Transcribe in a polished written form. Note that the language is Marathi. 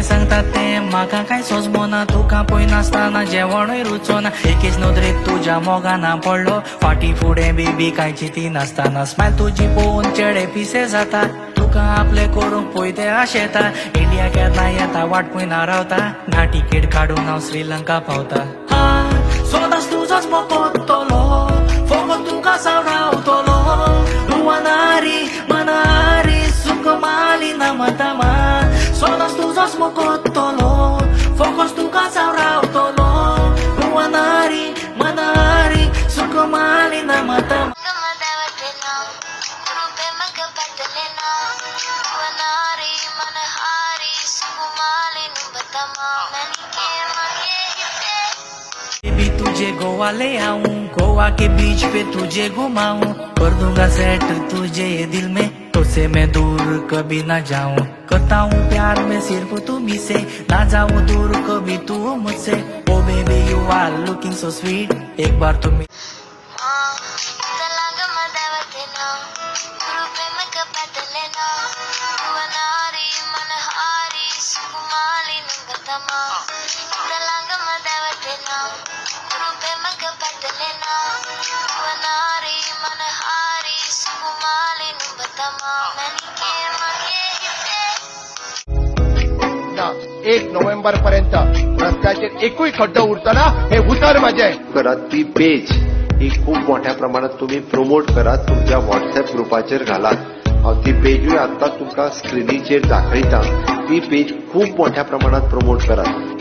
सांगतात ते म्हाका काय सोजमोना तुका पळय नासतना जेवणूय रुचोना एकेच नदरेक तुज्या मोगाना पडलो फाटी फुडें बेबी कांयची ती नासतना स्मायल तुजी पळोवन चेडे पिसे जाता तुका आपले करूंक पळय ते आशेता इंडिया केन्ना येता वाट पळयना रावता ना टिकेट काडून हांव श्रीलंका पावता सोदास तुजोच मोकोतलो फोगोत तुका सावरावतलो रुवानारी मनारी सुखमाली नामतमा सोदास तुजोच मोकोतलो फोगोस तुका सावरावतलो रुवानारी मनारी सुखमाली नामतमा बेबी तुझे गोवा ले आऊं गोवा के बीच पे तुझे घुमाऊं कर दूंगा सेट तुझे ये दिल में तुझसे मैं दूर कभी ना जाऊं करता हूँ प्यार में सिर्फ तुम्ही से ना जाऊं दूर कभी तू मुझसे oh baby you are looking so sweet एक बार तुम्ही एक नोव्हेंबर पर्यंत रस्त्याचे एकही खड्डा उरताना हे उतर माझे करा ती पेज ही खूप मोठ्या प्रमाणात तुम्ही प्रमोट करा तुमच्या व्हॉट्सअप ग्रुपाचेर घालात ती पेजूय आता तुमका स्क्रिनीचेर दाखयता ती पेज खूप मोठ्या प्रमाणात प्रमोट करात